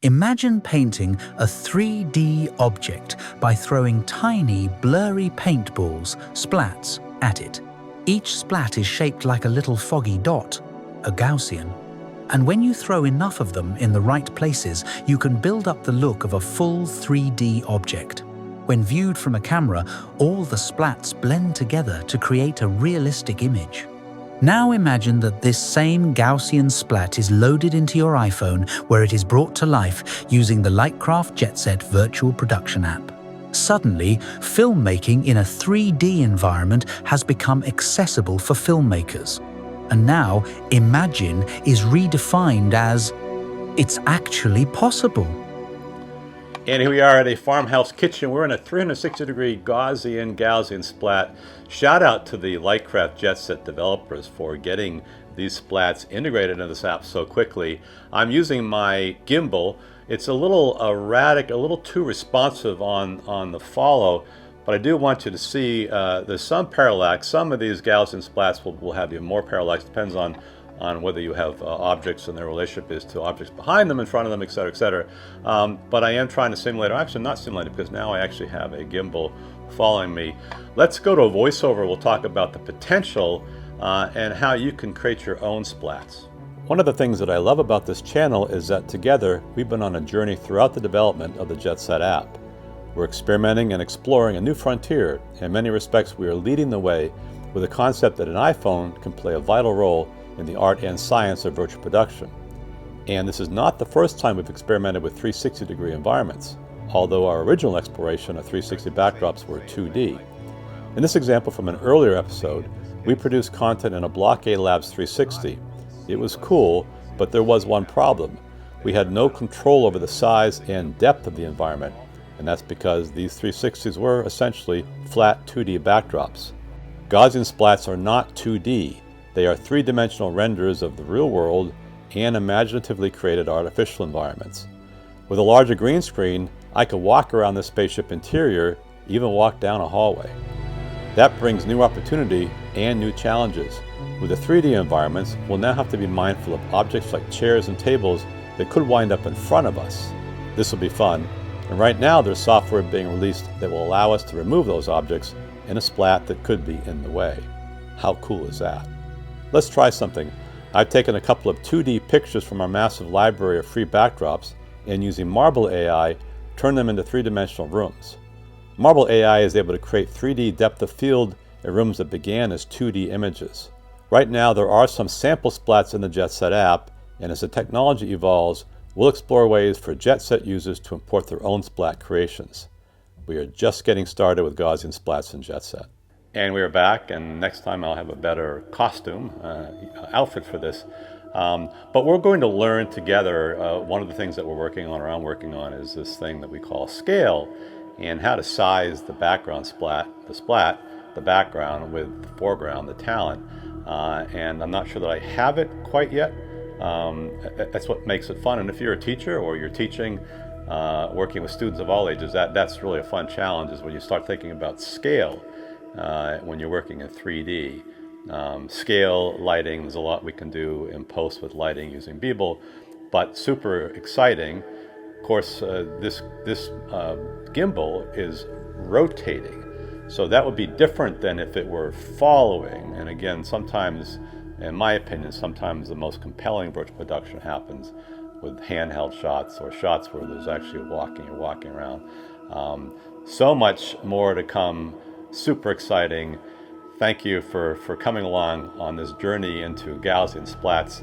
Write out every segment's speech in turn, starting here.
Imagine painting a 3D object by throwing tiny, blurry paintballs, splats, at it. Each splat is shaped like a little foggy dot, a Gaussian. And when you throw enough of them in the right places, you can build up the look of a full 3D object. When viewed from a camera, all the splats blend together to create a realistic image. Now imagine that this same Gaussian splat is loaded into your iPhone, where it is brought to life using the Lightcraft Jetset virtual production app. Suddenly, filmmaking in a 3D environment has become accessible for filmmakers. And now, Imagine is redefined as, it's actually possible. And here we are at a farmhouse kitchen. We're in a 360-degree Gaussian splat. Shout out to the Lightcraft Jetset developers for getting these splats integrated into this app so quickly. I'm using my gimbal. It's a little erratic, a little too responsive on the follow, but I do want you to see there's some parallax. Some of these Gaussian splats will have even more parallax. Depends on whether you have objects and their relationship is to objects behind them, in front of them, etc., etc. But I am trying to simulate, or actually not simulate it, because now I actually have a gimbal following me. Let's go to a voiceover. We'll talk about the potential and how you can create your own splats. One of the things that I love about this channel is that together we've been on a journey throughout the development of the Jetset app. We're experimenting and exploring a new frontier. In many respects, we are leading the way with the concept that an iPhone can play a vital role in the art and science of virtual production. And this is not the first time we've experimented with 360-degree environments, although our original exploration of 360 backdrops were 2D. In this example from an earlier episode, we produced content in a Block A Labs 360. It was cool, but there was one problem. We had no control over the size and depth of the environment, and that's because these 360s were essentially flat 2D backdrops. Gaussian splats are not 2D. They are three-dimensional renders of the real world and imaginatively created artificial environments. With a larger green screen, I could walk around the spaceship interior, even walk down a hallway. That brings new opportunity and new challenges. With the 3D environments, we'll now have to be mindful of objects like chairs and tables that could wind up in front of us. This will be fun, and right now there's software being released that will allow us to remove those objects in a splat that could be in the way. How cool is that? Let's try something. I've taken a couple of 2D pictures from our massive library of free backdrops and using Marble AI, turn them into three-dimensional rooms. Marble AI is able to create 3D depth of field in rooms that began as 2D images. Right now there are some sample splats in the Jetset app, and as the technology evolves, we'll explore ways for Jetset users to import their own splat creations. We are just getting started with Gaussian splats in Jetset. And we are back, and next time I'll have a better costume, outfit for this. But we're going to learn together, one of the things that we're working on, or I'm working on, is this thing that we call scale, and how to size the background the background with the foreground, the talent. And I'm not sure that I have it quite yet. That's what makes it fun. And if you're a teacher or you're teaching, working with students of all ages, that's really a fun challenge, is when you start thinking about scale. When you're working in 3D. Scale, lighting, there's a lot we can do in post with lighting using Beeble, but super exciting. Of course, this gimbal is rotating, so that would be different than if it were following. And again, sometimes, in my opinion, sometimes the most compelling virtual production happens with handheld shots or shots where there's actually you're walking around. So much more to come. Super exciting. Thank you for coming along on this journey into Gaussian splats.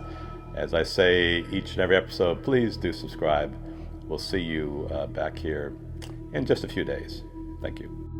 As I say each and every episode, please do subscribe. We'll see you back here in just a few days. Thank you.